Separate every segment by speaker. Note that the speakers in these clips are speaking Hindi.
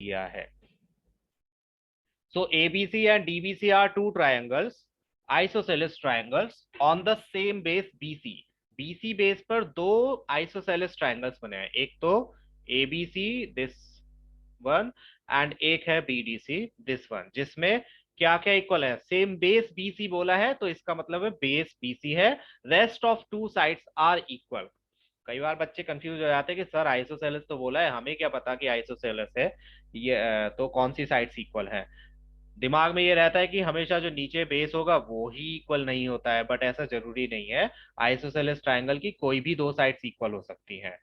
Speaker 1: दिया है। So ABC and DBC are two triangles, isosceles triangles on the same base BC. BC base पर दो isosceles triangles बने हैं, एक तो ABC this one and एक है BDC this one, जिसमें क्या क्या इक्वल है, सेम बेस BC बोला है तो इसका मतलब है बेस BC है, rest of two sides are equal. कई बार बच्चे कंफ्यूज हो जाते हैं कि सर आइसोसेलेस तो बोला है, हमें क्या पता कि आइसोसेलेस है, ये तो कौन सी साइड्स इक्वल है। दिमाग में ये रहता है कि हमेशा जो नीचे बेस होगा वो ही इक्वल नहीं होता है, बट ऐसा जरूरी नहीं है। आइसोसेलेस ट्रायंगल की कोई भी दो साइड्स इक्वल हो सकती हैं।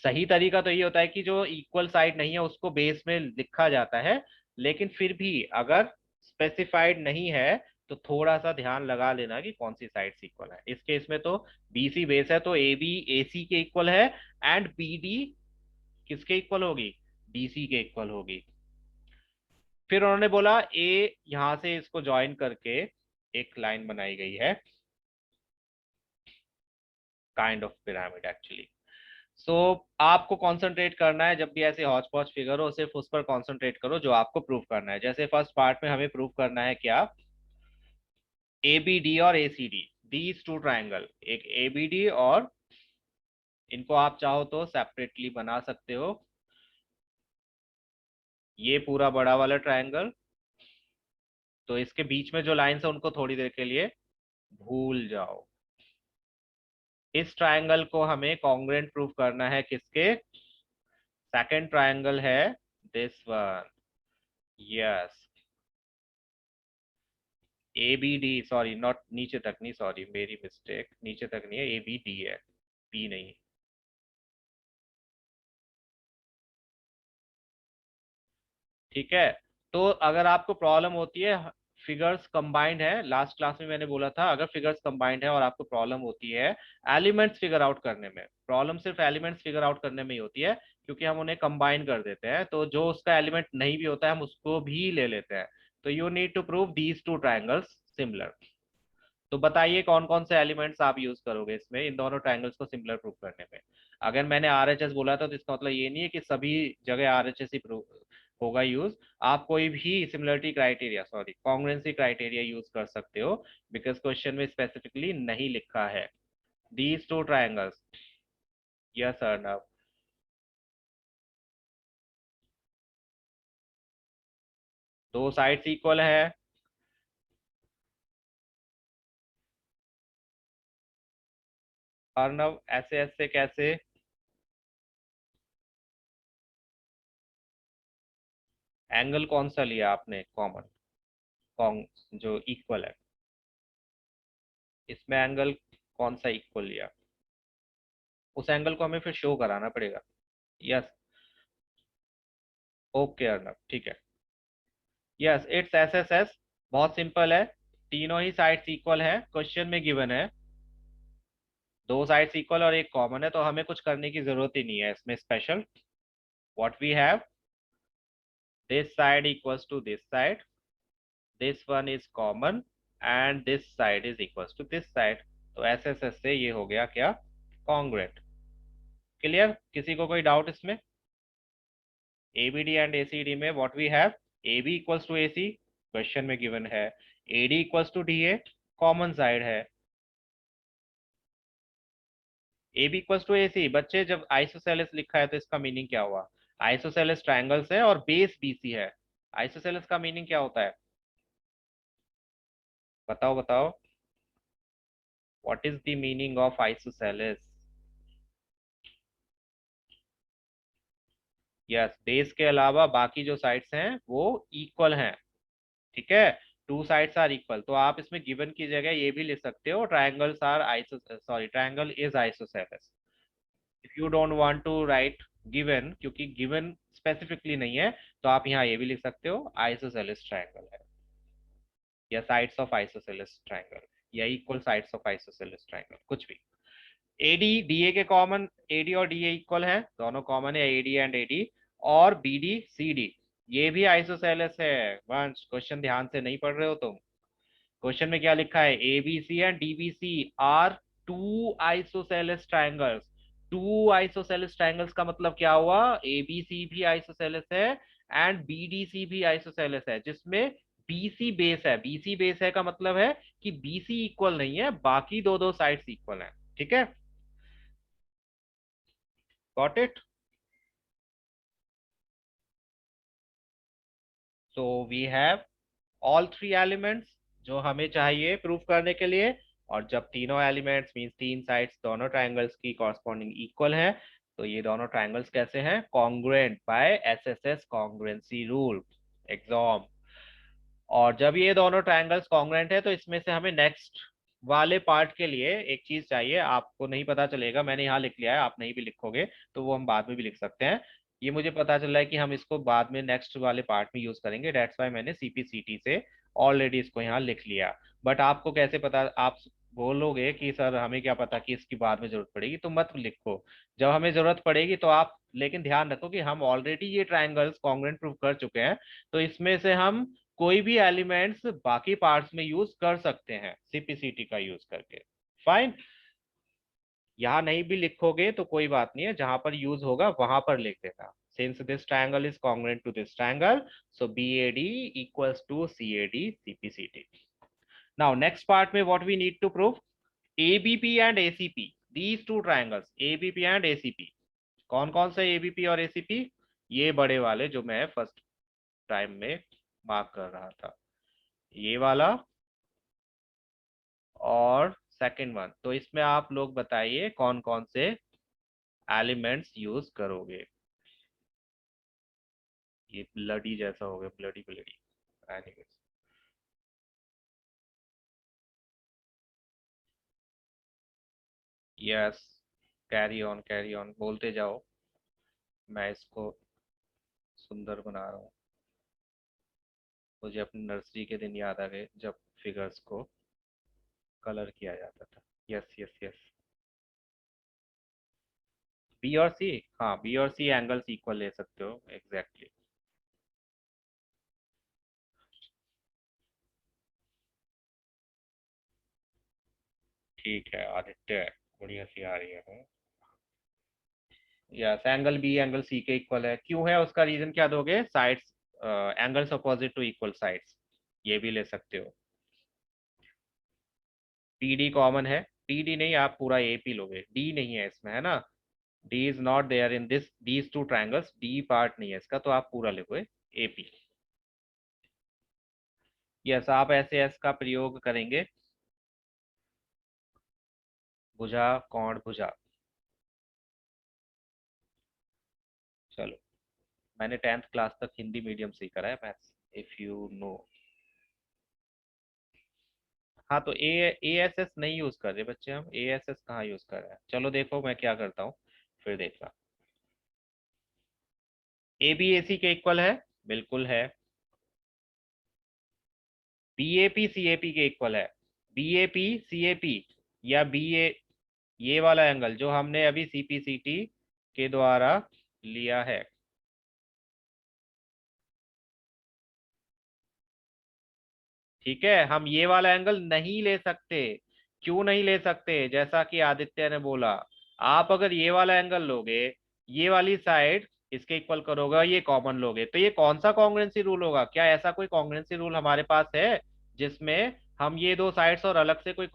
Speaker 1: सही तरीका तो ये होता है कि जो इक्वल साइड नहीं है उसको बेस में लिखा जाता है, लेकिन फिर भी अगर स्पेसिफाइड नहीं है तो थोड़ा सा ध्यान लगा लेना कि कौन सी साइड्स इक्वल है। इस केस में तो बीसी बेस है तो ए बी ए सी के इक्वल है, एंड बी डी किसके इक्वल होगी, बीसी के इक्वल होगी। फिर उन्होंने बोला ए यहां से इसको ज्वाइन करके एक लाइन बनाई गई है, काइंड ऑफ पिरामिड एक्चुअली। सो आपको कंसंट्रेट करना है जब भी ऐसे हौच पौच फिगर हो, सिर्फ उस पर कंसंट्रेट करो जो आपको प्रूव करना है। जैसे फर्स्ट पार्ट में हमें प्रूव करना है क्या, ए बी डी और A C D, these two triangle, एक ए बी डी और इनको आप चाहो तो सेपरेटली बना सकते हो, ये पूरा बड़ा वाला ट्राइंगल, तो इसके बीच में जो लाइंस है उनको थोड़ी देर के लिए भूल जाओ। इस ट्रायंगल को हमें कॉन्ग्रुएंट प्रूफ करना है किसके, सेकंड ट्रायंगल है this one, yes A B D, sorry not नीचे तक नहीं, सॉरी मेरी मिस्टेक, नीचे तक नहीं है, ए बी डी है, बी नहीं। ठीक है, तो अगर आपको प्रॉब्लम होती है, फिगर्स कंबाइंड है, लास्ट क्लास में मैंने बोला था अगर फिगर्स कंबाइंड है और आपको प्रॉब्लम होती है एलिमेंट्स फिगर आउट करने में, प्रॉब्लम सिर्फ एलिमेंट्स फिगर आउट करने में ही होती है, क्योंकि हम उन्हें कंबाइन कर देते हैं, तो जो उसका एलिमेंट नहीं भी होता है हम उसको भी ले लेते हैं। तो you need to prove these two triangles similar. तो बताइए कौन कौन से एलिमेंट्स आप यूज करोगे इसमें, इन दोनों ट्राइंगल्स को सिमिलर प्रूव करने में। अगर मैंने आरएचएस बोला था तो इसका मतलब ये नहीं है कि सभी जगह आरएचएस ही प्रूव होगा यूज, आप कोई भी similarity criteria, sorry congruency criteria use कर सकते हो, बिकॉज क्वेश्चन में स्पेसिफिकली नहीं लिखा है। These two triangles, yes Arnav, दो साइड्स इक्वल है, अर्नव ऐसे ऐसे कैसे, एंगल कौन सा लिया आपने कॉमन, कॉन जो इक्वल है, इसमें एंगल कौन सा इक्वल लिया, उस एंगल को हमें फिर शो कराना पड़ेगा। यस, ओके अर्नब, ठीक है, yes it's S S S, बहुत सिंपल है, तीनों ही साइड्स इक्वल है, क्वेश्चन में गिवन है दो साइड्स इक्वल और एक कॉमन है, तो हमें कुछ करने की जरूरत ही नहीं है इसमें special. What we have, this side equals to this side, this one is common and this side is equals to this side, तो एस एस एस से ये हो गया क्या, कॉन्ग्रुएंट। क्लियर, किसी को कोई डाउट इसमें, ABD एंड ACD में what we have, AB equals to AC, question में गिवन है, AD equals to DA, common side है, AB इक्वल्स टू AC। बच्चे जब आइसोसेलेस लिखा है तो इसका मीनिंग क्या हुआ, आइसोसेलेस ट्रायंगल्स है और बेस BC है, आइसोसेलेस का मीनिंग क्या होता है, बताओ बताओ, what is the meaning of isosceles. Yes, base के अलावा बाकी जो साइड्स हैं वो इक्वल हैं, ठीक है, टू साइड्स आर इक्वल, तो आप इसमें गिवन की जगह ये भी लिख सकते हो triangles are iso, sorry triangle is isosceles. If you don't want to write given, क्योंकि गिवन स्पेसिफिकली नहीं है, तो आप यहाँ ये भी लिख सकते हो आइसोसेलेस ट्रायंगल है, या साइड्स ऑफ आइसोसेलेस ट्रायंगल, या equal sides of isosceles triangle, कुछ भी। एडी डीए के कॉमन, एडी और डीए इक्वल है, दोनों कॉमन है एडी एंड एडी, और बीडी सीडी ये भी आइसोसेलेस है। वंश क्वेश्चन ध्यान से नहीं पढ़ रहे हो तुम, क्वेश्चन में क्या लिखा है, ABC and DBC are two isosceles triangles, two isosceles triangles का मतलब क्या हुआ, एबीसी भी आइसोसेलेस है एंड बीडीसी भी आइसोसेलेस है, जिसमें बीसी बेस है। बीसी बेस है का मतलब है कि बीसी इक्वल नहीं है, बाकी दो दो साइड्स इक्वल है। ठीक है, got it. So we have all three elements जो हमें चाहिए प्रूफ करने के लिए। और जब तीनों एलिमेंट्स मींस तीन साइड्स दोनों ट्रायंगल्स की कॉरस्पॉन्डिंग इक्वल है, तो ये दोनों ट्रायंगल्स कैसे हैं, congruent by SSS congruency rule exam. और जब ये दोनों ट्रायंगल्स कॉन्ग्रुएंट है, तो इसमें से हमें नेक्स्ट वाले पार्ट के लिए एक चीज चाहिए। आपको नहीं पता चलेगा, मैंने यहाँ लिख लिया है, आप नहीं भी लिखोगे तो वो हम बाद में भी लिख सकते हैं। ये मुझे पता चल रहा है कि हम इसको बाद में नेक्स्ट वाले पार्ट में यूज करेंगे, डेट्स वाई मैंने सीपीसीटी से ऑलरेडी इसको यहाँ लिख लिया। बट आपको कैसे पता, आप बोलोगे कि सर हमें क्या पता कि इसकी बाद में जरूरत पड़ेगी, तो मत लिखो। जब हमें जरूरत पड़ेगी तो आप, लेकिन ध्यान रखो कि हम ऑलरेडी ये ट्रायंगल्स कॉन्ग्रुएंट प्रूव कर चुके हैं, तो इसमें से हम कोई भी एलिमेंट्स बाकी पार्ट्स में यूज कर सकते हैं सीपीसीटी का यूज करके। फाइन, यहाँ नहीं भी लिखोगे तो कोई बात नहीं है, जहां पर यूज होगा वहां पर लिख देना। Since this triangle is congruent to this triangle, so BAD equals to CAD CPCT। Now next part में what we need to prove, ABP and ACP, these two triangles ABP and ACP। कौन कौन से ABP और ACP, ये बड़े वाले जो मैं फर्स्ट टाइम में मार्क कर रहा था, ये वाला और सेकंड वन। तो इसमें आप लोग बताइए कौन कौन से एलिमेंट्स यूज करोगे। ये ब्लडी जैसा हो गया, bloody bloody. Anyways, yes, carry on बोलते जाओ, मैं इसको सुंदर बना रहा हूँ। मुझे अपने नर्सरी के दिन याद आ गए जब फिगर्स को कलर किया जाता था। यस यस यस, बी और सी, हाँ बी और सी एंगल्स इक्वल ले सकते हो, एग्जैक्टली। ठीक है आदित्य, बढ़िया सी आ रही है। Yes, angle B angle C के इक्वल है, क्यों है उसका रीजन क्या दोगे, sides, angles opposite to equal sides, ये भी ले सकते हो। PD कॉमन है, PD नहीं, आप पूरा AP लोगे, D नहीं है इसमें, है ना। D is not there in this these two triangles, D part नहीं है इसका, तो आप पूरा लिखोगे AP। यस, आप ऐसे एस का प्रयोग करेंगे, भुजा कोण भुजा। चलो, मैंने 10th क्लास तक हिंदी मीडियम से ही करा है मैथ्स, इफ यू नो। हाँ तो ASS नहीं यूज कर रहे बच्चे, हम ASS कहाँ यूज कर रहे हैं। चलो देखो मैं क्या करता हूँ, फिर देखना। ABAC के इक्वल है, बिल्कुल है। BAP CAP के इक्वल है, BAP CAP या BA, ये वाला एंगल जो हमने अभी CPCT के द्वारा लिया है। ठीक है, हम ये वाला एंगल नहीं ले सकते। क्यों नहीं ले सकते, जैसा कि आदित्य ने बोला, आप अगर ये वाला एंगल लोगे, ये वाली साइड इसके इक्वल करोगे, ये कॉमन लोगे, तो ये कौन सा कॉन्ग्रुएंसी रूल होगा, क्या ऐसा कोई कॉन्ग्रुएंसी रूल हमारे पास है जिसमें हम ये दो साइड्स और अलग से कोई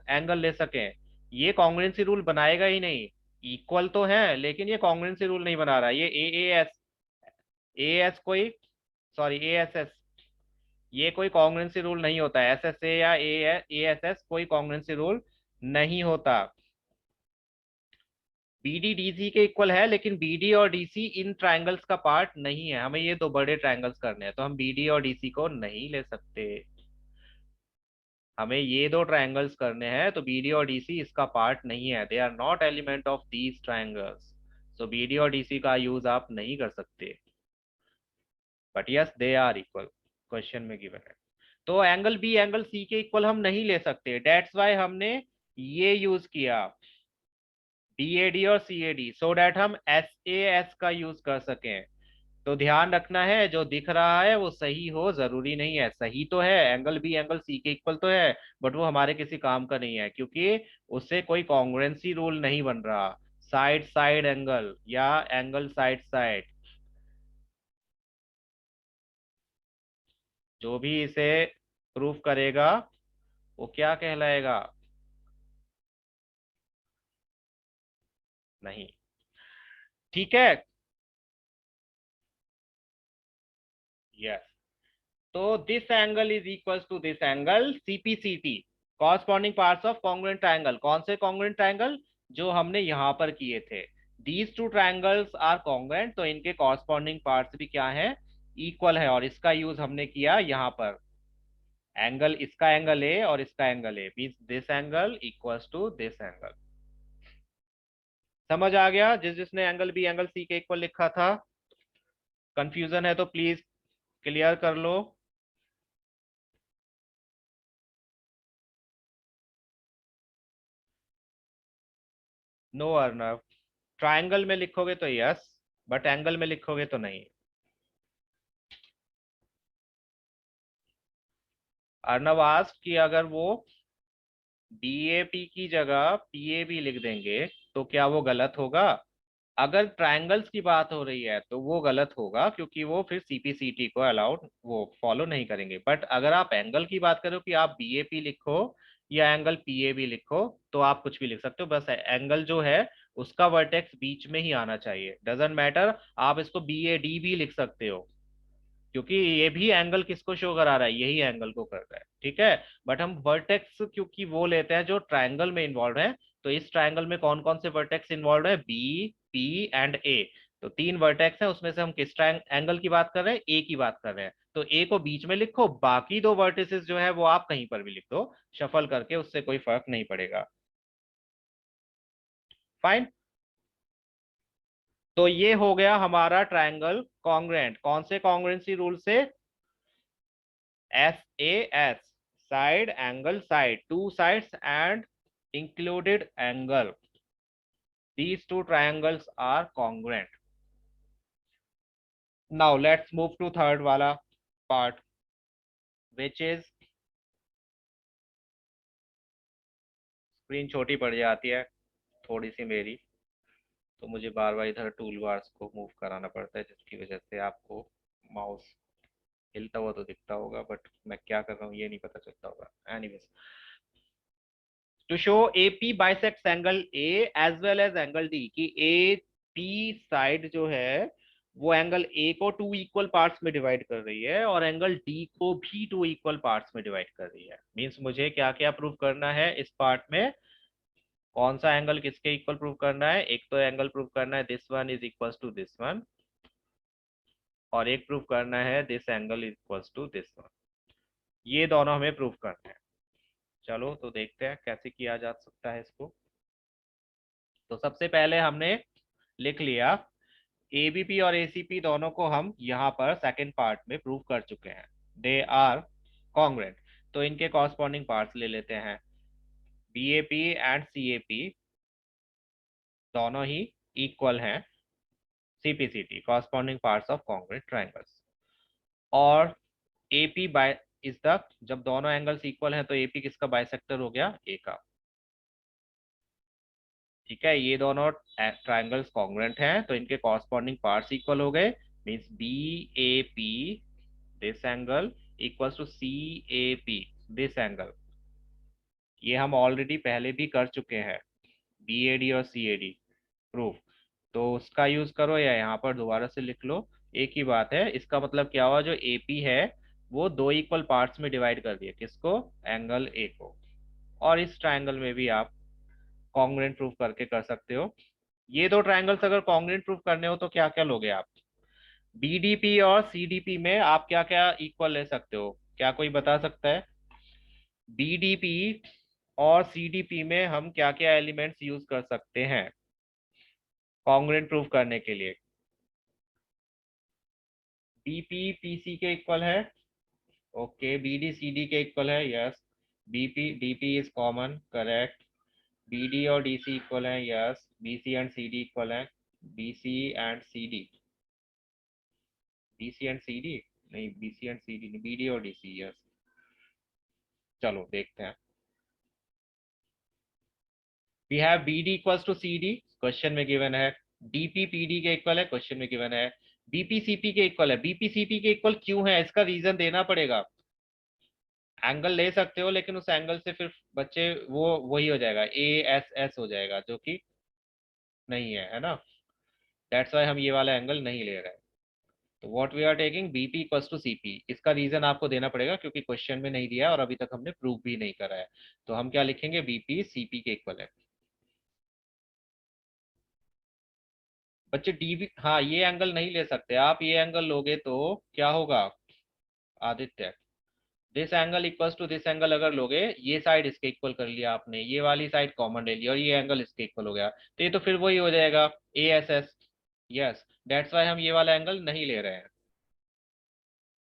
Speaker 1: एंगल ले सकें। ये कॉन्ग्रुएंसी रूल बनाएगा ही नहीं। इक्वल तो है लेकिन ये कॉन्ग्रुएंसी रूल नहीं बना रहा, ये ए एस कोई, सॉरी ASS, ये कोई कॉन्ग्रुएंसी रूल नहीं होता है। SSA या ASS कोई कॉन्ग्रुएंसी रूल नहीं होता। BD DC के इक्वल है, लेकिन BD और DC इन ट्रायंगल्स का पार्ट नहीं है। हमें ये दो बड़े ट्रायंगल्स करने हैं, तो हम BD और DC को नहीं ले सकते। हमें ये दो ट्रायंगल्स करने हैं, तो BD और DC इसका पार्ट नहीं है, they are not element of these triangles. So BD और DC का यूज आप नहीं कर सकते, but yes they are equal, question में गिवन है। तो एंगल बी एंगल सी के इक्वल हम नहीं ले सकते, डेट्स वाई हमने ये यूज किया BAD और CAD, सो डैट हम SAS का यूज कर सकें। तो ध्यान रखना है, जो दिख रहा है वो सही हो जरूरी नहीं है। सही तो है, एंगल बी एंगल सी के इक्वल तो है, बट वो हमारे किसी काम का नहीं है, क्योंकि उससे कोई कॉन्ग्रुएंसी रूल नहीं बन रहा। साइड साइड एंगल या एंगल साइड साइड, जो भी इसे प्रूफ करेगा वो क्या कहलाएगा? नहीं। ठीक है। यस। तो this angle is equals to this angle CPCT, corresponding parts of congruent triangle. कौन से कॉन्ग्रुएंट ट्रायंगल? जो हमने यहां पर किए थे। These two triangles are congruent, तो इनके कॉरस्पॉन्डिंग पार्ट्स भी क्या है? इक्वल है। और इसका यूज हमने किया यहां पर। एंगल, इसका एंगल ए और इसका angle A, means this angle equals to this angle. समझ आ गया? जिसने एंगल बी एंगल सी के इक्वल लिखा था। कंफ्यूजन है तो प्लीज क्लियर कर लो। नो अर्नव, ट्रायंगल में लिखोगे तो यस, बट एंगल में लिखोगे तो नहीं। अर्नव आस्क कि अगर वो बीएपी की जगह पीएबी लिख देंगे तो क्या वो गलत होगा? अगर ट्रायंगल्स की बात हो रही है तो वो गलत होगा, क्योंकि वो फिर सीपीसीटी को अलाउड वो फॉलो नहीं करेंगे। बट अगर आप एंगल की बात करो कि आप बीएपी लिखो या एंगल पीएबी लिखो, तो आप कुछ भी लिख सकते हो। बस एंगल जो है उसका वर्टेक्स बीच में ही आना चाहिए। डजेंट मैटर, आप इसको बी ए डी भी लिख सकते हो, क्योंकि ये भी एंगल किसको शो करा रहा है? यही एंगल को कर रहा है। ठीक है। बट हम वर्टेक्स क्योंकि वो लेते हैं जो ट्रायंगल में इन्वॉल्व है। तो इस ट्रायंगल में कौन कौन से वर्टेक्स इन्वॉल्व है? बी, पी एंड ए। तो तीन वर्टेक्स है, उसमें से हम किस एंगल की बात कर रहे हैं? ए की बात कर रहे हैं। तो ए को बीच में लिखो, बाकी दो वर्टिसेस जो है वो आप कहीं पर भी लिख दो शफल करके, उससे कोई फर्क नहीं पड़ेगा। फाइन। तो ये हो गया हमारा ट्रायंगल कॉन्ग्रुएंट। कौन से कॉन्ग्रुएंसी रूल से? SAS, side angle side, two sides and included angle. These two triangles are congruent. Now let's move to third wala part, which is screen छोटी पड़ जाती है थोड़ी सी मेरी, तो मुझे बार बार इधर टूल बार्स को मूव कराना पड़ता है, जिसकी वजह से आपको माउस हिलता हुआ तो दिखता होगा, बट मैं क्या कर रहा हूँ ये नहीं पता चलता होगा। Anyways, to show A P bisects angle A as well as angle D, कि ए पी साइड जो है वो एंगल ए को टू इक्वल पार्ट्स में डिवाइड कर रही है और एंगल डी को भी टू इक्वल पार्ट्स में डिवाइड कर रही है। मींस मुझे क्या क्या प्रूव करना है इस पार्ट में? कौन सा एंगल किसके इक्वल प्रूव करना है? एक तो एंगल प्रूव करना है this one is equal to this one, और एक प्रूव करना है this angle is equal to this one. ये दोनों हमें प्रूव करना है। चलो तो देखते हैं कैसे किया जा सकता है इसको। तो सबसे पहले हमने लिख लिया एबीपी और एसीपी दोनों को हम यहाँ पर सेकंड पार्ट में प्रूव कर चुके हैं। They are congruent. तो इनके कॉरस्पॉन्डिंग पार्ट्स ले लेते हैं। बीएपी एंड सीएपी दोनों ही इक्वल हैं CPCT, corresponding parts of congruent triangles. और एपी बाय इज द, जब दोनों एंगल्स इक्वल हैं तो एपी किसका बाइसेक्टर हो गया? ए का। ठीक है। ये दोनों ट्रायंगल्स कॉन्ग्रुएंट हैं तो इनके कॉरस्पॉन्डिंग पार्ट्स इक्वल हो गए। Means B A P this angle equals to C A P this angle. ये हम ऑलरेडी पहले भी कर चुके हैं, बी ए डी और सी ए डी प्रूफ। तो उसका यूज करो या यहाँ पर दोबारा से लिख लो, एक ही बात है। इसका मतलब क्या हुआ? जो ए पी है वो दो इक्वल पार्ट्स में डिवाइड कर दिया, किसको? एंगल ए को। और इस ट्रायंगल में भी आप कॉन्ग्रुएंट प्रूफ करके कर सकते हो। ये दो ट्रायंगल्स अगर कॉन्ग्रुएंट प्रूफ करने हो तो क्या क्या लोगे आप? बीडीपी और सीडीपी में आप क्या क्या इक्वल ले सकते हो? क्या कोई बता सकता है? बीडीपी और सीडीपी में हम क्या क्या एलिमेंट्स यूज कर सकते हैं कॉन्ग्रुएंट प्रूफ करने के लिए? बीपी पीसी के इक्वल है। ओके। बीडी सीडी के इक्वल है। Yes. BP DP is common, correct. BD और डीसी इक्वल है। Yes. BC and CD equal है। BC and CD, BC and CD नहीं, बीसी एंड सीडी नहीं, बीडी और डीसी। यस। चलो देखते हैं। We have BD equals to CD, question में गिवन है। डीपीपीडी के इक्वल है, क्वेश्चन में गिवन है। बीपीसीपी के इक्वल है, बीपीसीपी के इक्वल क्यों है इसका रीजन देना पड़ेगा। एंगल ले सकते हो लेकिन उस एंगल से फिर बच्चे वो वही हो जाएगा, ए एस एस हो जाएगा, जो कि नहीं है, है ना। दैट्स वाई हम ये वाला एंगल नहीं ले रहे हैं। तो what we are taking BP equals to CP, इसका रीजन आपको देना पड़ेगा क्योंकि क्वेश्चन में नहीं दिया है और अभी तक हमने प्रूव भी नहीं करा है। तो हम क्या लिखेंगे, बीपी सीपी के इक्वल है। बच्चे डीबी, हाँ ये एंगल नहीं ले सकते आप, ये एंगल लोगे तो क्या होगा Aditya, this angle equals to this angle अगर लोगे, ये साइड इसके इक्वल कर लिया आपने, ये वाली साइड कॉमन ले लिया और ये एंगल इसके इक्वल हो गया, तो ये तो फिर वही हो जाएगा ए S S. Yes, that's why हम ये वाला एंगल नहीं ले रहे हैं।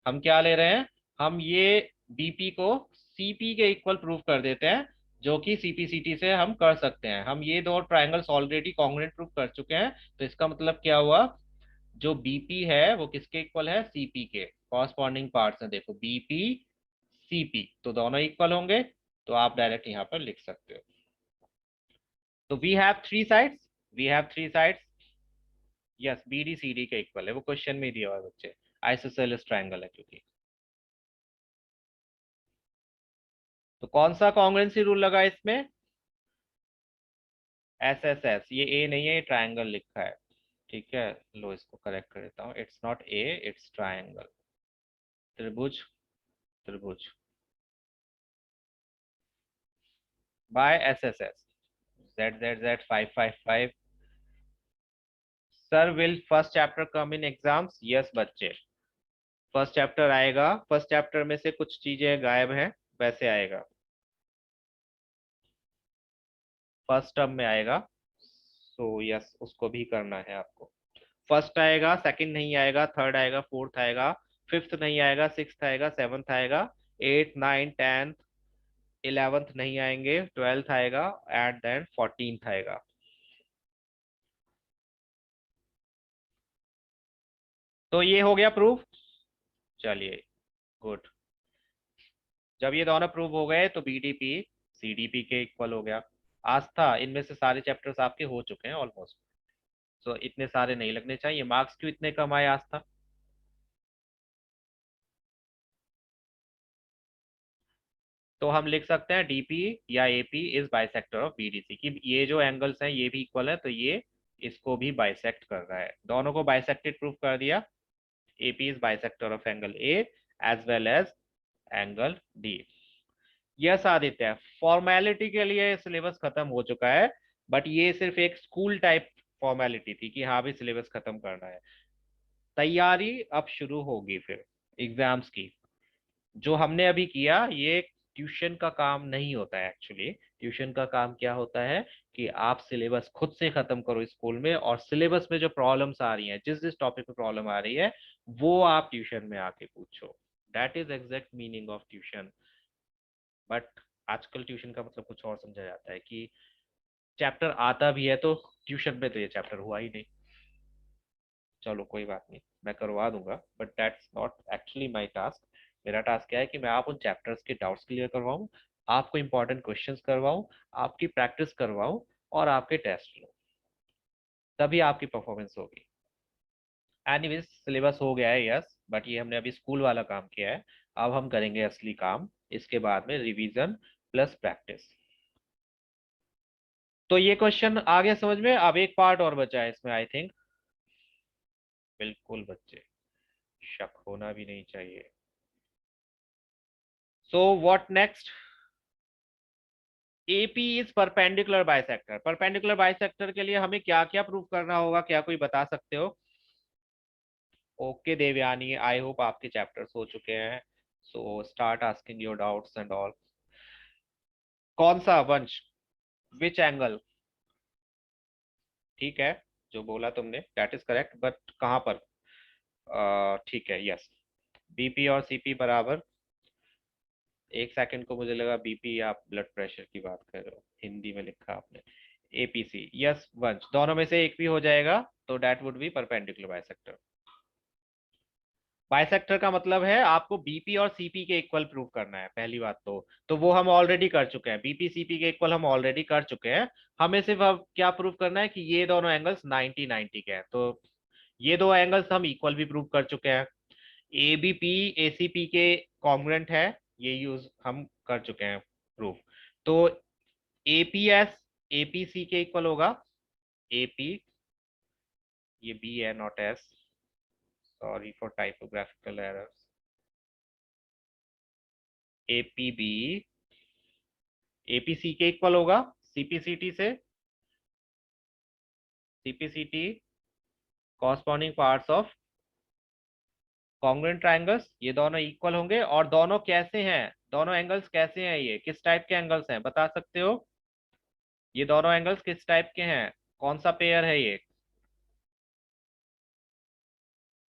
Speaker 1: हम क्या ले रहे हैं, हम ये बीपी को सीपी के इक्वल प्रूव कर देते हैं, जो कि सीपीसीटी से हम कर सकते हैं। हम ये दो ट्रायंगल्स ऑलरेडी कॉन्ग्रुएंट प्रूव कर चुके हैं, तो इसका मतलब क्या हुआ, जो बीपी है वो किसके इक्वल है, सीपी के। कॉरस्पॉन्डिंग पार्ट्स हैं देखो, बीपी सीपी, तो दोनों इक्वल होंगे, तो आप डायरेक्ट यहाँ पर लिख सकते हो। तो we have three sides, we have three sides. Yes, BD CD के इक्वल है, वो क्वेश्चन में ही दिया हुआ है बच्चे, आइसोसेलेस ट्रायंगल है क्योंकि। तो कौन सा कॉन्ग्रुएंसी रूल लगा इसमें, एस एस एस, ये ए नहीं है, ये ट्रायंगल लिखा है। ठीक है, लो इसको करेक्ट कर देता हूँ, it's not a, it's triangle. त्रिभुज, त्रिभुज by S S S, Z Z Z 555। Sir will first chapter come in exams, yes बच्चे, फर्स्ट चैप्टर आएगा, फर्स्ट चैप्टर में से कुछ चीजें गायब हैं, वैसे आएगा, फर्स्ट टर्म में आएगा। सो यस, उसको भी करना है आपको। फर्स्ट आएगा, सेकंड नहीं आएगा, थर्ड आएगा, फोर्थ आएगा, फिफ्थ नहीं आएगा, सिक्स्थ आएगा, सेवंथ आएगा, एट नाइन टेंथ, इलेवेंथ नहीं आएंगे, ट्वेल्थ आएगा, एंड देन 14th आएगा। तो ये हो गया प्रूफ, चलिए गुड। जब ये दोनों प्रूव हो गए तो बीडीपी सीडीपी के इक्वल हो गया। आस्था, इनमें से सारे चैप्टर्स आपके हो चुके हैं ऑलमोस्ट, तो इतने सारे नहीं लगने चाहिए। मार्क्स क्यों इतने कम आए आस्था, तो हम लिख सकते हैं डीपी या AP is bisector of BDC, कि ये जो एंगल्स हैं ये भी इक्वल है, तो ये इसको भी बाइसेक्ट कर रहा है, दोनों को बाइसेक्टेड प्रूफ कर दिया। AP is bisector of angle A as well as angle D. Yes Aditya, formality के लिए सिलेबस खत्म हो चुका है, बट ये सिर्फ एक स्कूल टाइप फॉर्मेलिटी थी कि हाँ भी सिलेबस खत्म करना है। तैयारी अब शुरू होगी फिर एग्जाम्स की। जो हमने अभी किया ये ट्यूशन का काम नहीं होता है एक्चुअली। ट्यूशन का काम क्या होता है कि आप सिलेबस खुद से खत्म करो स्कूल में, और सिलेबस में जो प्रॉब्लम्स आ रही हैं, जिस जिस टॉपिक पे प्रॉब्लम आ रही है, वो आप ट्यूशन में आके पूछो। That is exact meaning of tuition. But आजकल ट्यूशन का मतलब कुछ और समझा जाता है कि चैप्टर आता भी है तो ट्यूशन में तो ये चैप्टर हुआ ही नहीं। चलो कोई बात नहीं, मैं करवा दूंगा, but that's not actually my task. मेरा टास्क क्या है कि मैं आप उन चैप्टर्स के डाउट्स क्लियर करवाऊं, आपको इंपॉर्टेंट क्वेश्चंस करवाऊं, आपकी प्रैक्टिस करवाऊं, और आपके टेस्ट लूं, तभी आपकी परफॉर्मेंस होगी। एनीवेज सिलेबस हो गया है यस, बट ये हमने अभी स्कूल वाला काम किया है। अब हम करेंगे असली काम, इसके बाद में रिवीजन प्लस प्रैक्टिस। तो ये क्वेश्चन आ गया समझ में, अब एक पार्ट और बचा है इसमें आई थिंक। बिल्कुल बच्चे, शक होना भी नहीं चाहिए। So what next, AP is perpendicular bisector. Perpendicular bisector के लिए हमें क्या क्या प्रूव करना होगा, क्या कोई बता सकते हो। ओके देवयानी, आई होप आपके चैप्टर्स हो चुके हैं, so start asking your doubts and all. कौन सा वंश, विच एंगल, ठीक है, जो बोला तुमने दैट इज करेक्ट, बट कहाँ पर, ठीक है यस, बीपी और सीपी बराबर। एक सेकंड को मुझे लगा बीपी आप ब्लड प्रेशर की बात कर रहे हो, हिंदी में लिखा आपने। एपीसी यस वंश, दोनों में से एक भी हो जाएगा तो that would be perpendicular bisector. Bisector का मतलब है आपको बीपी और सीपी के इक्वल प्रूव करना है, पहली बात तो वो हम ऑलरेडी कर चुके हैं, बीपी सीपी के इक्वल हम ऑलरेडी कर चुके हैं। हमें सिर्फ अब क्या प्रूव करना है कि ये दोनों एंगल्स 90 90 के हैं, तो ये दो एंगल्स हम इक्वल भी प्रूव कर चुके हैं। एबीपी एसीपी के कॉन्ग्रुएंट है, ये यूज हम कर चुके हैं प्रूफ। तो एपीएस एपीसी के इक्वल होगा, एपी, ये बी है not S, sorry for typographical errors, APB APC के इक्वल होगा सीपीसीटी से, CPCT corresponding parts of congruent triangles, ये दोनों इक्वल होंगे। और दोनों कैसे हैं, दोनों एंगल्स कैसे हैं, ये किस टाइप के एंगल्स हैं बता सकते हो? ये दोनों एंगल्स किस टाइप के हैं, कौन सा पेयर है ये?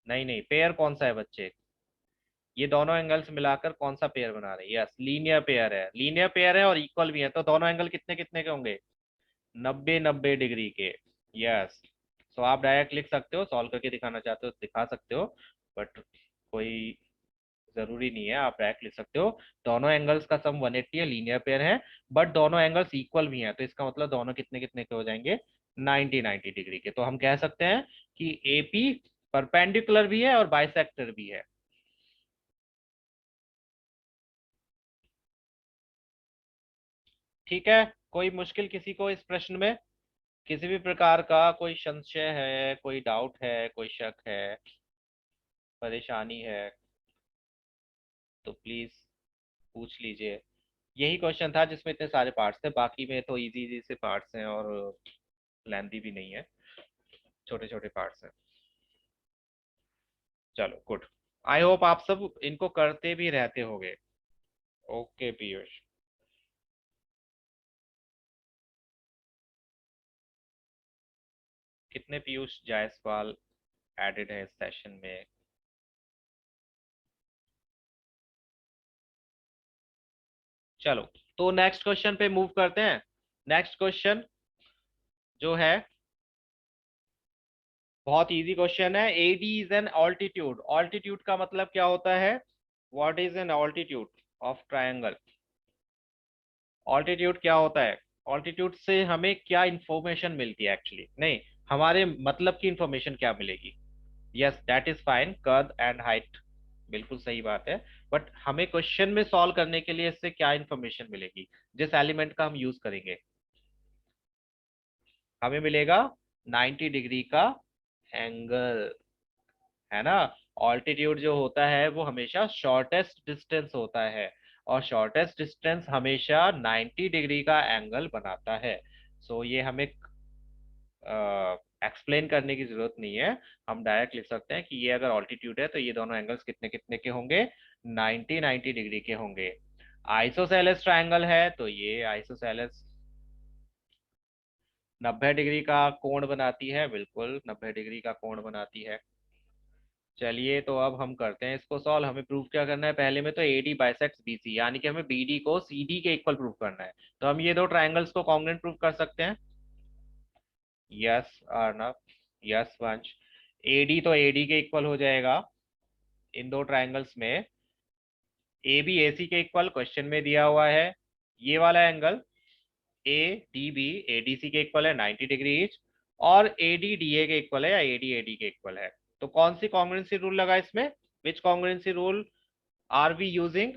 Speaker 1: नहीं नहीं, पेयर कौन सा है बच्चे? ये दोनों एंगल्स मिलाकर कौन सा पेयर बना रहे हैं? यस, लीनियर पेयर है, लीनियर पेयर है और इक्वल भी है, तो दोनों एंगल कितने कितने के होंगे? 90 90 डिग्री के। यस, सो आप डायरेक्ट लिख सकते हो, सॉल्व करके दिखाना चाहते हो तो दिखा सकते हो, बट कोई जरूरी नहीं है, आप डायरेक्ट लिख सकते हो। दोनों एंगल्स का सम 180 है, लीनियर पेयर है, बट दोनों एंगल्स इक्वल भी हैं, तो इसका मतलब दोनों कितने कितने के हो जाएंगे? 90 90 डिग्री के। तो हम कह सकते हैं कि एपी परपेंडिकुलर भी है और बाइसेक्टर भी है। ठीक है, कोई मुश्किल किसी को इस प्रश्न में, किसी भी प्रकार का कोई संशय है, कोई डाउट है, कोई शक है, परेशानी है, तो प्लीज पूछ लीजिए। यही क्वेश्चन था जिसमें इतने सारे पार्ट्स थे, बाकी में तो इजी इजी से पार्ट्स हैं और लेंथी भी नहीं है, छोटे छोटे पार्ट्स हैं। चलो गुड, आई होप आप सब इनको करते भी रहते होगे। ओके पीयूष। कितने पीयूष जायसवाल एडेड है इस सेशन में? चलो, तो नेक्स्ट क्वेश्चन पे मूव करते हैं। नेक्स्ट क्वेश्चन जो है बहुत इजी क्वेश्चन है। AD is an altitude, altitude का मतलब क्या होता है? What is an altitude of triangle? Altitude क्या होता है? ऑल्टीट्यूड से हमें क्या इंफॉर्मेशन मिलती है एक्चुअली, नहीं, हमारे मतलब की इंफॉर्मेशन क्या मिलेगी? यस दैट इज फाइन, कद एंड हाइट, बिल्कुल सही बात है। बट हमें क्वेश्चन में सॉल्व करने के लिए इससे क्या इंफॉर्मेशन मिलेगी, जिस एलिमेंट का हम यूज करेंगे? हमें मिलेगा 90 डिग्री का एंगल, है ना। ऑल्टीट्यूड जो होता है वो हमेशा शॉर्टेस्ट डिस्टेंस होता है, और शॉर्टेस्ट डिस्टेंस हमेशा 90 डिग्री का एंगल बनाता है। सो ये हमें एक्सप्लेन करने की जरूरत नहीं है, हम डायरेक्ट लिख सकते हैं कि ये अगर ऑल्टीट्यूड है तो ये दोनों एंगल्स कितने कितने के होंगे? 90 90 डिग्री के होंगे। आइसोसेलेस ट्रायंगल है तो ये आइसोसेलेस 90 डिग्री का कोण बनाती है, बिल्कुल 90 डिग्री का कोण बनाती है। चलिए, तो अब हम करते हैं इसको सॉल्व। हमें प्रूव क्या करना है, पहले में तो एडी बाइसेक्ट्स बीसी, यानी कि हमें बीडी को सीडी के इक्वल प्रूव करना है। तो हम ये दो ट्रायंगल्स को कॉन्ग्रुएंट प्रूव कर सकते हैं। यस अर्नब, यस वंश। एडी तो एडी के इक्वल हो जाएगा इन दो ट्रायंगल्स में। ए बी ए सी के इक्वल क्वेश्चन में दिया हुआ है। ये वाला angle A D B A D C के इक्वल है 90 डिग्री ईच, और ए डी डी ए के इक्वल है या ए डी ए डी के इक्वल है। तो कौन सी कॉन्ग्रुएंसी रूल लगा इसमें? Which congruency rule are we using?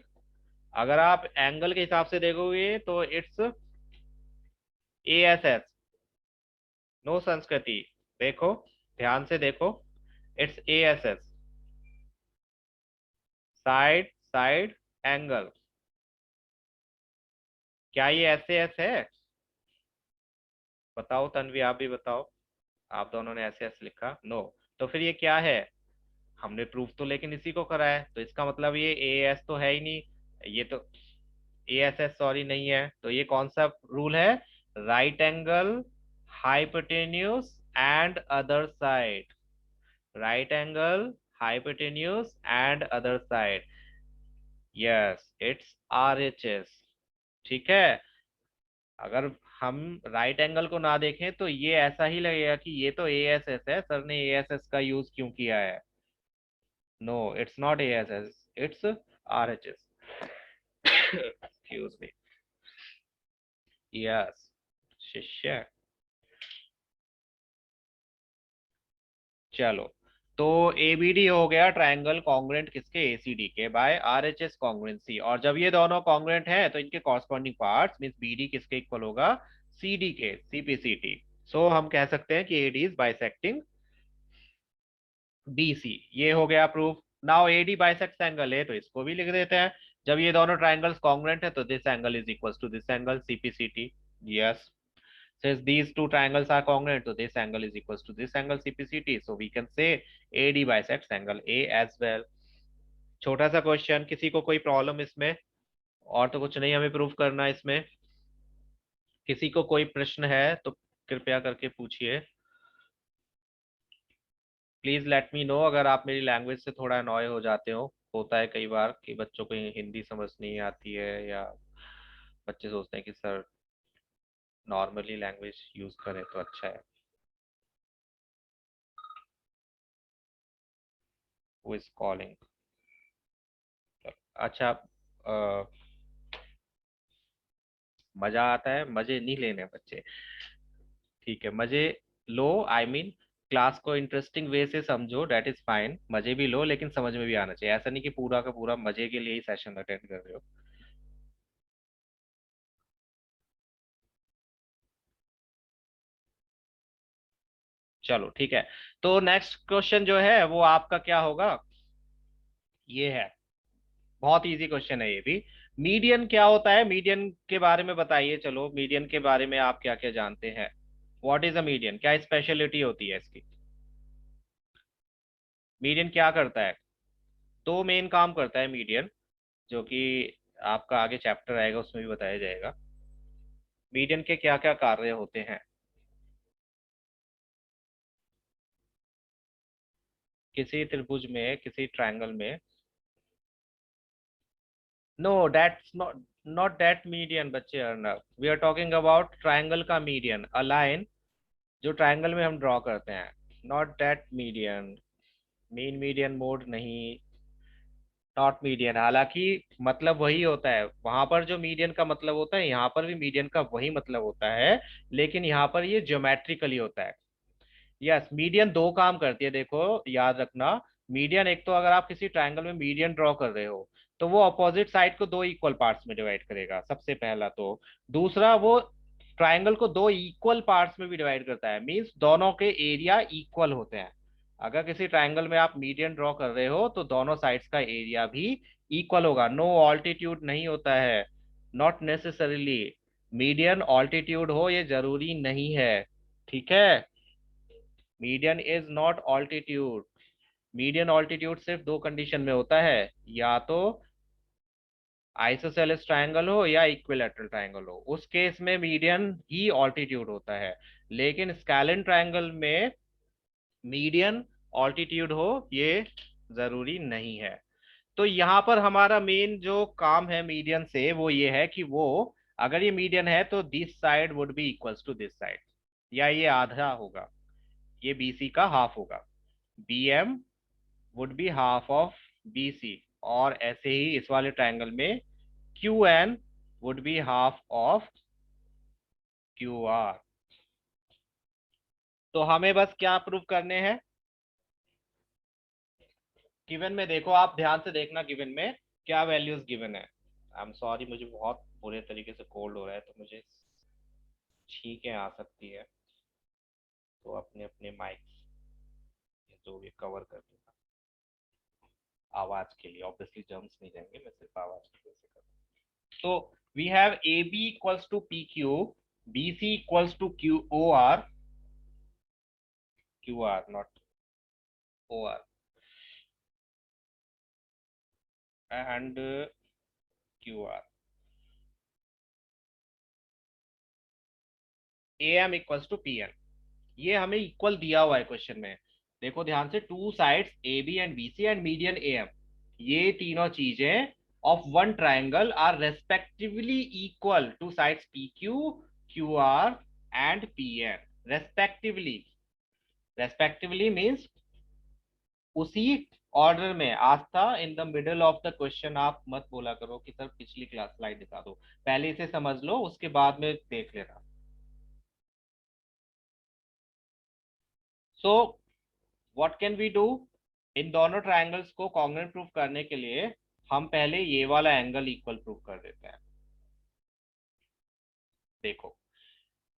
Speaker 1: अगर आप एंगल के हिसाब से देखोगे तो it's A S S, no Sanskriti, देखो, ध्यान से देखो, it's A S S, side side angle. क्या ये एस एस है? बताओ तन्वी, आप भी बताओ, आप दोनों ने ऐसे ऐसे लिखा, नो। तो फिर ये क्या है? हमने प्रूफ तो लेकिन इसी को करा है, तो इसका मतलब ये ए एस तो है ही नहीं, ये तो ए एस एस सॉरी नहीं है, तो ये कौन सा रूल है? Right angle hypotenuse and other side, right angle hypotenuse and other side. Yes it's R H S. ठीक है, अगर हम राइट एंगल को ना देखें तो ये ऐसा ही लगेगा कि ये तो ए एस एस है, सर ने ए एस एस का यूज क्यों किया है? No it's not ASS, it's RHS. Excuse me. Yes, शिष्य. चलो, तो ABD हो गया ट्रायंगल कॉन्ग्रुएंट किसके, ACD के, बाय RHS कॉन्ग्रुएंसी. और जब ये दोनों कॉन्ग्रुएंट हैं तो इनके कॉरस्पॉन्डिंग पार्ट्स मींस BD किसके इक्वल होगा, CD के, CPCT. सो हम कह सकते हैं कि AD इज बाइसेक्टिंग BC. ये हो गया proof. Now AD bisects angle है तो इसको भी लिख देते हैं. जब ये दोनों ट्रायंगल्स कॉन्ग्रुएंट है तो this angle is equal to this angle, CPCT. Yes. Since these two triangles are congruent, so this angle is equals to this angle, CPCT. So we can say AD bisects angle A as well. छोटा सा क्वेश्चन, किसी को कोई प्रॉब्लम इसमें? और तो कुछ नहीं हमें प्रूव करना इसमें. किसी को कोई प्रश्न है तो कृपया करके पूछिए. प्लीज लेट मी नो अगर आप मेरी लैंग्वेज से थोड़ा अनॉय हो जाते हो. होता है कई बार कि बच्चों को हिंदी समझ नहीं आती है, या बच्चे सोचते हैं कि सर नॉर्मली लैंग्वेज यूज करें तो अच्छा है. Who is calling? अच्छा. मजा आता है, मजे नहीं लेने बच्चे. ठीक है, मजे लो. आई मीन क्लास को इंटरेस्टिंग वे से समझो, डेट इज फाइन. मजे भी लो लेकिन समझ में भी आना चाहिए. ऐसा नहीं कि पूरा का पूरा मजे के लिए ही सेशन अटेंड कर रहे हो. चलो ठीक है. तो नेक्स्ट क्वेश्चन जो है वो आपका क्या होगा, ये है. बहुत इजी क्वेश्चन है ये भी. मीडियन क्या होता है, मीडियन के बारे में बताइए. चलो, मीडियन के बारे में आप क्या क्या जानते हैं? व्हाट इज अ मीडियन, क्या स्पेशलिटी होती है इसकी? मीडियन क्या करता है? दो मेन काम करता है मीडियन, जो कि आपका आगे चैप्टर आएगा उसमें भी बताया जाएगा. मीडियन के क्या क्या कार्य होते हैं? किसी त्रिभुज में, किसी ट्रायंगल में. No that's not that median बच्चे. Arnab, we are talking about triangle का मीडियन, अ लाइन जो ट्रायंगल में हम ड्रॉ करते हैं. Not that median. Mean median mode नहीं. Not median. हालांकि मतलब वही होता है, वहां पर जो मीडियन का मतलब होता है यहाँ पर भी मीडियन का वही मतलब होता है, लेकिन यहाँ पर ये ज्योमेट्रिकली होता है. यस, मीडियन दो काम करती है, देखो याद रखना. मीडियन एक तो अगर आप किसी ट्रायंगल में मीडियन ड्रॉ कर रहे हो तो वो अपोजिट साइड को दो इक्वल पार्ट्स में डिवाइड करेगा, सबसे पहला तो. दूसरा, वो ट्रायंगल को दो इक्वल पार्ट्स में भी डिवाइड करता है, मींस दोनों के एरिया इक्वल होते हैं. अगर किसी ट्रायंगल में आप मीडियन ड्रॉ कर रहे हो तो दोनों साइड्स का एरिया भी इक्वल होगा. नो ऑल्टीट्यूड नहीं होता है, नॉट नेसेसरीली. मीडियन ऑल्टीट्यूड हो ये जरूरी नहीं है. ठीक है. Median is not altitude. Median altitude सिर्फ दो कंडीशन में होता है, या तो आइसोसेलेस ट्रायंगल हो या इक्विलैटरल ट्रायंगल हो, उस केस में मीडियन ही ऑल्टीट्यूड होता है. लेकिन स्केलिन ट्रायंगल में मीडियन ऑल्टीट्यूड हो ये जरूरी नहीं है. तो यहाँ पर हमारा मेन जो काम है मीडियन से वो ये है कि वो, अगर ये मीडियन है तो this side would be equals to this side, या ये आधा होगा, ये BC का हाफ होगा. BM would be half of BC. और ऐसे ही इस वाले ट्रायंगल में QN would be half of QR. तो हमें बस क्या प्रूव करने हैं? गिवन में देखो, आप ध्यान से देखना गिवन में क्या वैल्यूज गिवन है. आई एम सॉरी, मुझे बहुत बुरे तरीके से कोल्ड हो रहा है तो मुझे छींकें आ सकती है. तो अपने अपने माइक्स जो भी कवर कर देना आवाज के लिए. ऑब्वियसली जर्म्स नहीं जाएंगे, मैं सिर्फ आवाज की वजह से कर. तो we have AB equals to PQ, BC equals to QOR, QR not OR, and QR. AM equals to PN. ये हमें इक्वल दिया हुआ है क्वेश्चन में. देखो ध्यान से, two sides AB and BC and median AM, ये तीनों चीजें of one triangle are respectively equal to sides PQ, QR and PN. Respectively. Respectively means उसी ऑर्डर में Aastha, in the middle of the question आप मत बोला करो कि सर पिछली क्लास स्लाइड दिखा दो, पहले इसे समझ लो उसके बाद में देख लेना। So what can we do, इन दोनों ट्रायंगल्स को कॉन्ग्रुएंट प्रूफ करने के लिए हम पहले ये वाला एंगल इक्वल प्रूफ कर देते हैं। देखो,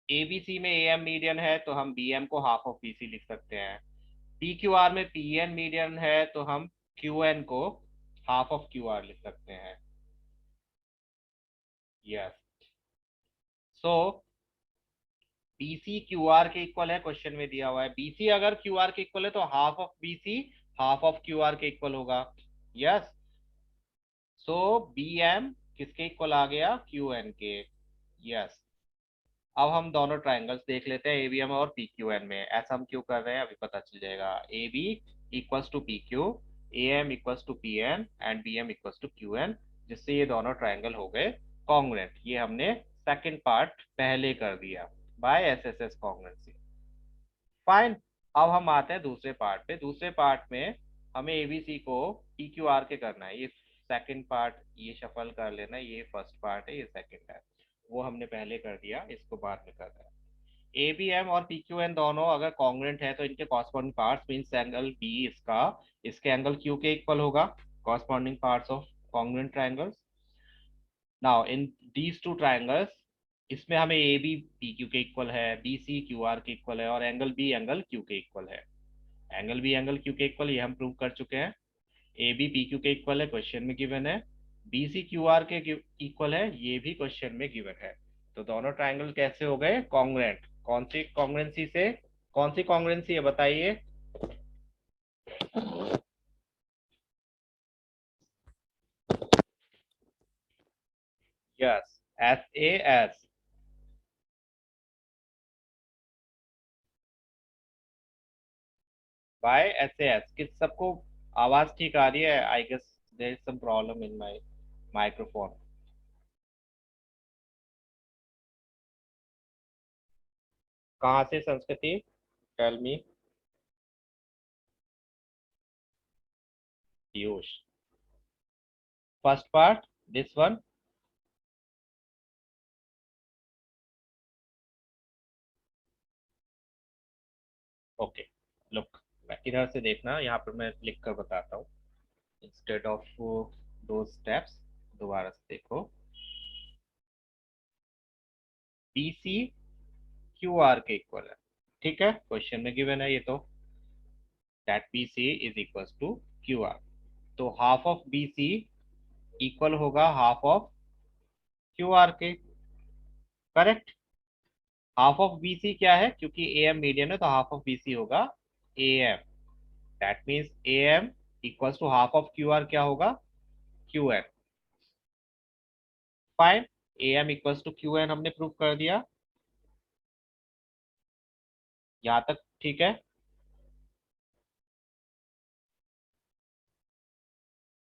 Speaker 1: एबीसी में एएम मीडियन है तो हम बीएम को हाफ ऑफ बीसी लिख सकते हैं। पीक्यूआर में पीएन मीडियन है तो हम क्यूएन को हाफ ऑफ क्यूआर लिख सकते हैं। यस। सो बीसी क्यूआर के इक्वल है, क्वेश्चन में दिया हुआ है बीसी अगर क्यूआर के इक्वल है तो half of BC half of QR के इक्वल होगा। यस। सो बीएम किसके इक्वल आ गया, क्यूएन के। यस। अब हम दोनों ट्राइंगल्स देख लेते हैं एबीएम और पीक्यूएन में। ऐसा हम क्यों कर रहे हैं अभी पता चल जाएगा। A B equals to P Q, A M equals to P N and B M equals to Q N, जिससे ये दोनों ट्राइंगल हो गए कॉन्ग्रुएंट। ये हमने सेकंड पार्ट पहले कर दिया by S S S congruency. Fine. अब हम आते हैं दूसरे पार्ट पे। दूसरे पार्ट में हमें एबीसी को पी क्यू आर के करना है। ये सेकंड पार्ट, ये शफल कर लेना, ये फर्स्ट पार्ट है, ये सेकंड है। वो हमने पहले कर दिया, इसको बाद में करना है। ए बी एम और पी क्यू एन दोनों अगर कॉन्ग्रुएंट है तो इनके corresponding parts means angle B इसका इसके एंगल क्यू के इक्वल होगा। Corresponding parts of congruent triangles. Now in these two triangles, इसमें हमें ए बी पी क्यू के इक्वल है, बी सी क्यू आर के इक्वल है और एंगल बी एंगल क्यू के इक्वल है। एंगल बी एंगल क्यू के इक्वल ये हम प्रूव कर चुके हैं। ए बी पी क्यू के इक्वल है, क्वेश्चन में गिवन है। बी सी क्यू आर के इक्वल है, ये भी क्वेश्चन में गिवन है। तो दोनों ट्राइंगल कैसे हो गए कॉन्ग्रुएंट। कौन सी कॉन्ग्रुएंसी से, कौन सी कॉन्ग्रुएंसी है बताइए। Yes, S A S by S A S. किस सबको आवाज ठीक आ रही है? I guess there is some problem in my microphone. कहाँ से Sanskriti, tell me. Piyush, first part, this one. Okay, look, इधर से देखना, यहाँ पर मैं लिख कर बताता हूँ इंस्टेड ऑफ दो स्टेप्स। दोबारा से देखो, बी सी क्यू आर के इक्वल है, ठीक है, क्वेश्चन में गिवन है ये तो, that B C is equal to Q R. तो half of B C equal होगा हाफ ऑफ क्यू आर के, correct. Half of B C क्या है, क्योंकि ए एम मीडियन है तो हाफ ऑफ बी सी होगा A M. That means A M equals to half of Q R क्या होगा, Q N. Fine. A M equals to Q N हमने प्रूव कर दिया। यहाँ तक ठीक है।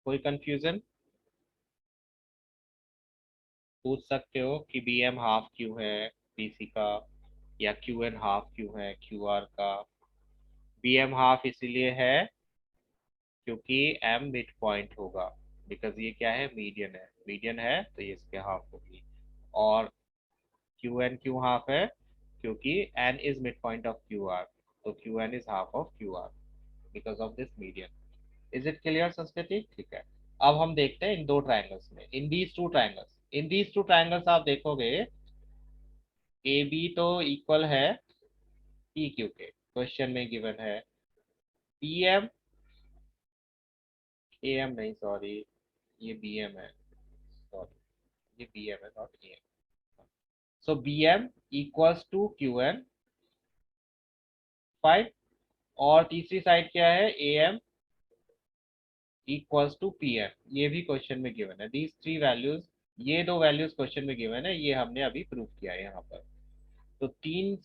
Speaker 1: कोई कंफ्यूजन? पूछ सकते हो कि बी एम हाफ क्यू है बी सी का, या क्यू एन हाफ क्यू है क्यू आर का। बी एम हाफ इसीलिए है क्योंकि एम मिड पॉइंट होगा, बिकॉज ये क्या है, मीडियन है, मीडियन है तो ये इसके हाफ होगी। और क्यू एन क्यों हाफ है, क्योंकि N is mid point of Q R, तो Q N is half of Q R because of this median. Is it clear Sanskriti? ठीक है। अब हम देखते हैं इन दो ट्राइंगल्स में, in these two triangles, in these two triangles आप देखोगे ए बी तो इक्वल है पी क्यू के, क्वेश्चन में गिवन है। पी एम, ए एम नहीं सॉरी, ये बी एम है, सॉरी ये बी एम है not A M. So B M equals to Q N, five. और तीसरी साइड क्या है, A M equals to P M, ये भी क्वेश्चन में गिवन है। दीज थ्री वैल्यूज, ये दो वैल्यूज क्वेश्चन में गिवन है, ये हमने अभी प्रूव किया है यहाँ पर। तो तीन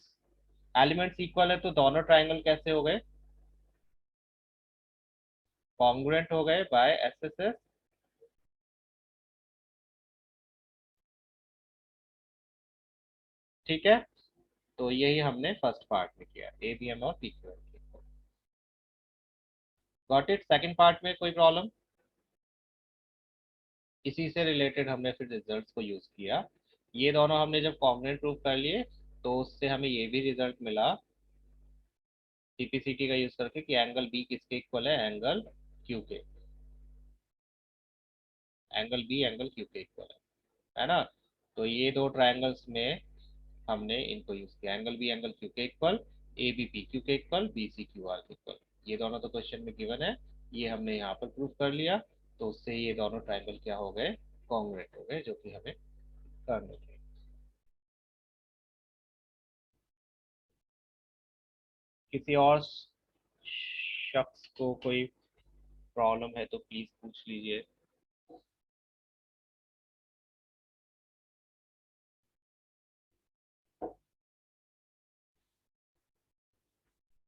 Speaker 1: एलिमेंट्स इक्वल है तो दोनों ट्राइंगल कैसे हो गए, कॉन्ग्रुएंट हो गए बाय एस एस एस। ठीक है। तो यही हमने फर्स्ट पार्ट में किया, ए बी एम और P Q M. Got it? Second part में कोई प्रॉब्लम? इसी से रिलेटेड हमने फिर रिजल्ट्स को यूज किया। ये दोनों हमने जब कॉन्ग्रुएंट प्रूव कर लिए तो उससे हमें ये भी रिजल्ट मिला सीपीसीटी का यूज करके कि एंगल बी किसके इक्वल है, एंगल क्यू के। एंगल बी एंगल क्यू के इक्वल है ना? तो ये दो ट्रायंगल्स में हमने इनको यूज किया, एंगल बी एंगल क्यू के equal, A B P Q के equal, B C Q R के इक्वल। ये दोनों तो क्वेश्चन में गिवन है, ये हमने यहाँ पर प्रूव कर लिया। तो उससे ये दोनों ट्रायंगल क्या हो गए, कॉन्ग्रुएंट हो गए, जो कि हमें करने थे। किसी और शख्स को कोई प्रॉब्लम है तो प्लीज पूछ लीजिए।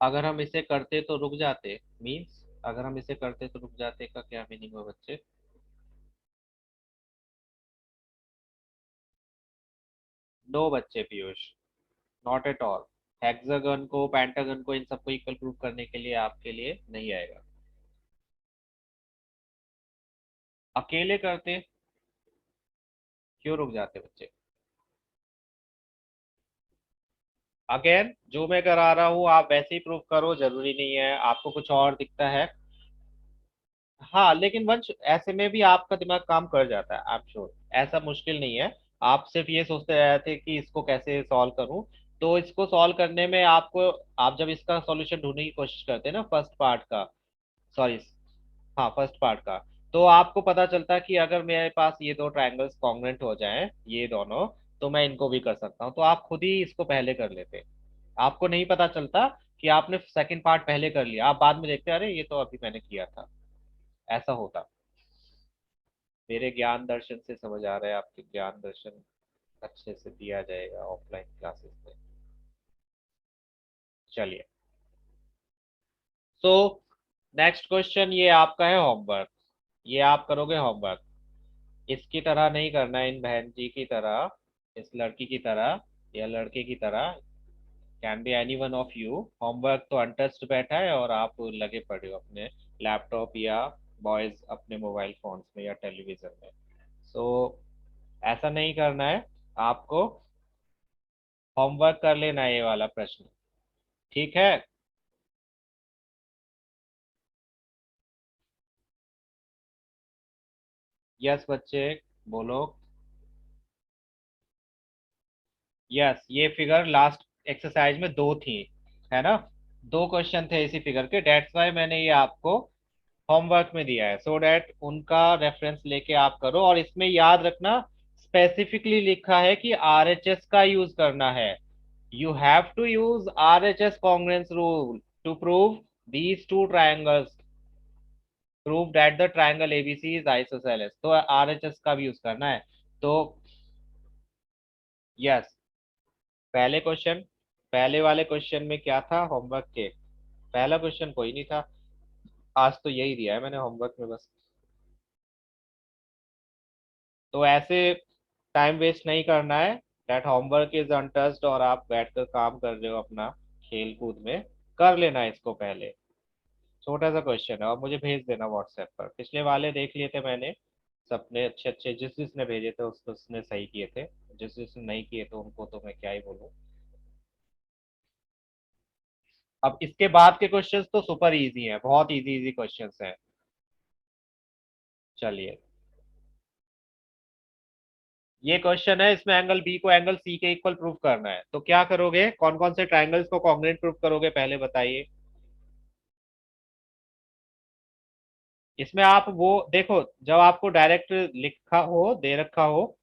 Speaker 1: अगर हम इसे करते तो रुक जाते, मीन्स अगर हम इसे करते तो रुक जाते का क्या मीनिंग हुआ बच्चे? नो बच्चे Piyush, not at all. Hexagon को, पेंटागन को, इन सबको इक्वल प्रूव करने के लिए आपके लिए नहीं आएगा। अकेले करते क्यों रुक जाते बच्चे? अगेन जो मैं करा रहा हूँ आप वैसे ही प्रूव करो, जरूरी नहीं है आपको कुछ और दिखता है। हाँ लेकिन वंश ऐसे में भी आपका दिमाग काम कर जाता है, आई एम श्योर, ऐसा मुश्किल नहीं है। आप सिर्फ ये सोचते रहते हैं कि इसको कैसे सॉल्व करूं। तो इसको सॉल्व करने में आपको, आप जब इसका सॉल्यूशन ढूंढने की कोशिश करते हैं ना फर्स्ट पार्ट का, सॉरी, हाँ फर्स्ट पार्ट का, तो आपको पता चलता है कि अगर मेरे पास ये दो ट्रायंगल्स कॉन्ग्रुएंट हो जाएं, ये दोनों, तो मैं इनको भी कर सकता हूँ। तो आप खुद ही इसको पहले कर लेते, आपको नहीं पता चलता कि आपने सेकंड पार्ट पहले कर लिया, आप बाद में देखते अरे ये तो अभी मैंने किया था। ऐसा होता। मेरे ज्ञान दर्शन से समझ आ रहा है, आपके ज्ञान दर्शन अच्छे से दिया जाएगा ऑफलाइन क्लासेस में। चलिए, सो नेक्स्ट क्वेश्चन ये आपका है होमवर्क। ये आप करोगे होमवर्क, इसकी तरह नहीं करना है, इन बहन जी की तरह, इस लड़की की तरह या लड़के की तरह, can be any one of you. Homework तो अनटच्ड बैठा है और आप लगे पड़े हो अपने लैपटॉप या बॉयज अपने मोबाइल फोन्स में या टेलीविजन में। सो ऐसा नहीं करना है आपको, होमवर्क कर लेना है ये वाला प्रश्न, ठीक है? यस बच्चे, बोलो। यस, ये फिगर लास्ट एक्सरसाइज में दो थी, है ना? दो क्वेश्चन थे इसी फिगर के, डेट्स वाई मैंने ये आपको होमवर्क में दिया है, सो डैट उनका रेफरेंस लेके आप करो। और इसमें याद रखना, स्पेसिफिकली लिखा है कि आरएचएस का यूज करना है। You have to use RHS congruence rule to prove these two triangles, prove that the triangle ABC is isosceles। तो आरएचएस का भी यूज करना है। तो यस, पहले क्वेश्चन, पहले वाले क्वेश्चन में क्या था होमवर्क के? पहला क्वेश्चन कोई नहीं था, आज तो यही दिया है मैंने होमवर्क में बस। तो ऐसे टाइम वेस्ट नहीं करना है, दैट होमवर्क इज अनटच्ड और आप बैठकर काम कर रहे हो अपना खेल कूद में, कर लेना है इसको पहले। छोटा सा क्वेश्चन है और मुझे भेज देना व्हाट्सएप पर, पिछले वाले देख लिए थे मैंने, सबने अच्छे अच्छे, जिस जिसने भेजे थे उसको उसने सही किए थे, जिस जिसने नहीं किए तो उनको तो मैं क्या ही बोलूं। अब इसके बाद के क्वेश्चंस तो सुपर इजी हैं, बहुत इजी इजी क्वेश्चंस हैं। चलिए, ये क्वेश्चन है, इसमें एंगल बी को एंगल सी के इक्वल प्रूव करना है। तो क्या करोगे, कौन कौन से ट्राइंगल्स को कॉन्ग्रुएंट प्रूव करोगे पहले बताइए। इसमें आप वो देखो, जब आपको डायरेक्ट लिखा हो, दे रखा हो,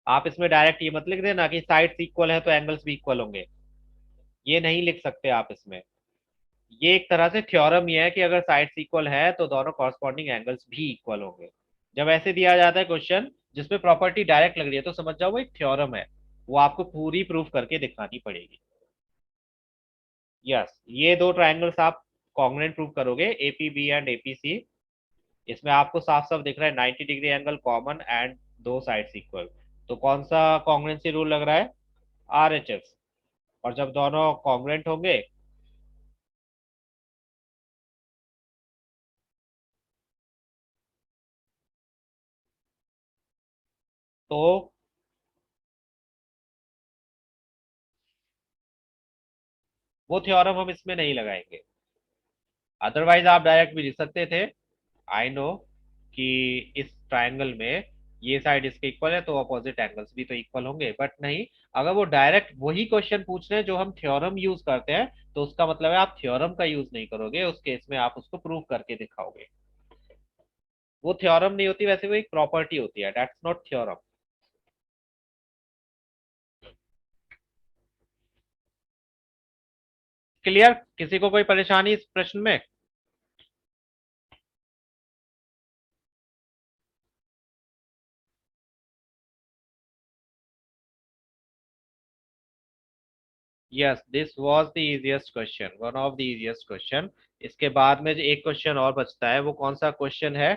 Speaker 1: आप इसमें डायरेक्ट ये मत लिख देना कि साइड्स इक्वल है तो एंगल्स भी इक्वल होंगे, ये नहीं लिख सकते आप इसमें। ये एक तरह से थ्योरम ही है कि अगर साइड्स इक्वल है तो दोनों कॉरस्पॉन्डिंग एंगल्स भी इक्वल होंगे। जब ऐसे दिया जाता है क्वेश्चन जिसमें प्रॉपर्टी डायरेक्ट लग रही है तो समझ जाओ वो एक थ्योरम है, वो आपको पूरी प्रूफ करके दिखानी पड़ेगी। यस, ये दो ट्राइंगल्स आप कॉन्ग्रुएंट प्रूव करोगे, एपीबी एंड एपीसी। इसमें आपको साफ साफ दिख रहा है 90 डिग्री एंगल कॉमन एंड दो साइड्स इक्वल। तो कौन सा कॉन्ग्रुएंसी रूल लग रहा है? आरएचएस। और जब दोनों कॉन्ग्रुएंट होंगे तो वो थ्योरम हम इसमें नहीं लगाएंगे, अदरवाइज आप डायरेक्ट भी लिख सकते थे। आई नो कि इस ट्रायंगल में ये साइड इसके इक्वल है तो अपोजिट एंगल्स भी तो इक्वल होंगे, बट नहीं। अगर वो डायरेक्ट वही क्वेश्चन पूछ रहे हैं जो हम थ्योरम यूज करते हैं, तो उसका मतलब है आप थ्योरम का यूज नहीं करोगे, उस केस में आप उसको प्रूव करके दिखाओगे। वो थ्योरम नहीं होती, वैसे वो एक प्रॉपर्टी होती है, दैट्स नॉट थ्योरम। क्लियर? किसी को कोई परेशानी इस प्रश्न में? Yes, this was the easiest question, one of the easiest question. इसके बाद में जो एक क्वेश्चन और बचता है, वो कौन सा क्वेश्चन है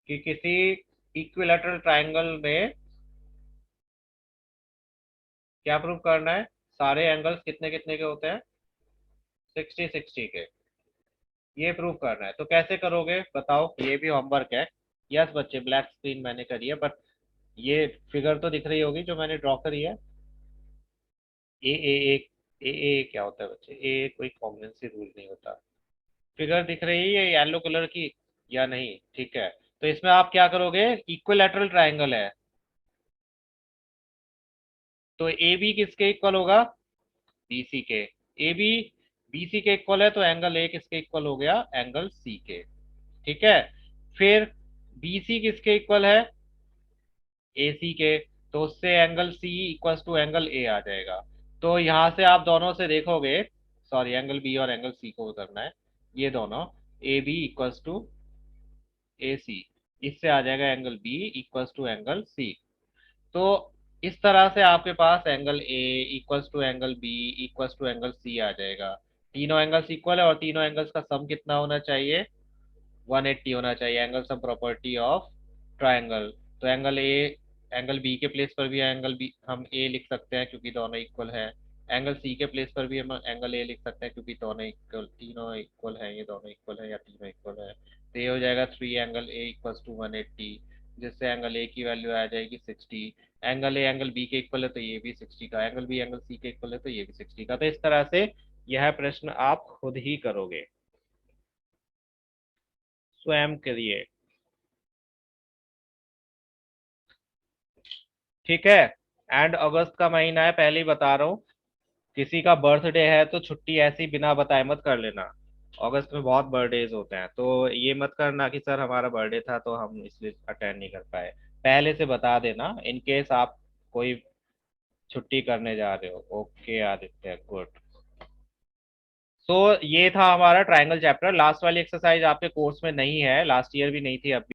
Speaker 1: कि किसी इक्विलैटरल ट्रायंगल में क्या प्रूव करना है, सारे एंगल्स कितने कितने के होते हैं, 60-60 के। ये प्रूव करना है, तो कैसे करोगे बताओ, ये भी होमवर्क है। यस बच्चे, ब्लैक स्क्रीन मैंने करी है, बट ये फिगर तो दिख रही होगी जो मैंने ड्रॉ करी है। ए ए क्या होता है बच्चे, ए कोई कॉम्बिनेंसी रूल नहीं होता। फिगर दिख रही है येलो कलर की या नहीं? ठीक है, तो इसमें आप क्या करोगे, इक्विलैटरल ट्रायंगल है, तो ए बी किसके इक्वल होगा, बीसी के। ए बी बीसी के इक्वल है, तो एंगल ए किसके इक्वल हो गया, एंगल सी के। ठीक है, फिर बीसी किसके इक्वल है, ए सी के, तो उससे angle C equal to angle A आ जाएगा। तो यहां से आप दोनों से देखोगे, सॉरी एंगल बी और एंगल सी को करना है, ये दोनों A B equals to A C, इससे आ जाएगा angle B equals to angle C. तो इस तरह से आपके पास angle A equals to angle B equals to angle C आ जाएगा। तीनों एंगल्स इक्वल है और तीनों एंगल्स का सम कितना होना चाहिए, 180 होना चाहिए, angle sum property of triangle. तो एंगल ए, एंगल बी के प्लेस पर भी एंगल बी हम ए लिख सकते हैं क्योंकि दोनों इक्वल है। एंगल सी के प्लेस पर भी हम एंगल ए लिख सकते हैं क्योंकि दोनों इक्वल, तीनों इक्वल है, ये दोनों इक्वल है या तीनों इक्वल है। तो ये हो जाएगा 3 एंगल ए इक्वल्स टू 180, जिससे एंगल ए की वैल्यू आ जाएगी 60। एंगल ए एंगल बी के इक्वल है तो ये भी 60 का, एंगल बी एंगल सी के इक्वल है तो ये भी 60 का। तो इस तरह से यह प्रश्न आप खुद ही करोगे, स्वयं करिए। ठीक है, एंड अगस्त का महीना है, पहले ही बता रहा हूँ, किसी का बर्थडे है तो छुट्टी ऐसी बिना बताए मत कर लेना। अगस्त में बहुत बर्थडेज होते हैं, तो ये मत करना कि सर हमारा बर्थडे था तो हम इसलिए अटेंड नहीं कर पाए। पहले से बता देना इन केस आप कोई छुट्टी करने जा रहे हो। Okay Aditya, good. सो ये था हमारा ट्रायंगल चैप्टर। लास्ट वाली एक्सरसाइज आपके कोर्स में नहीं है, लास्ट ईयर भी नहीं थी, अब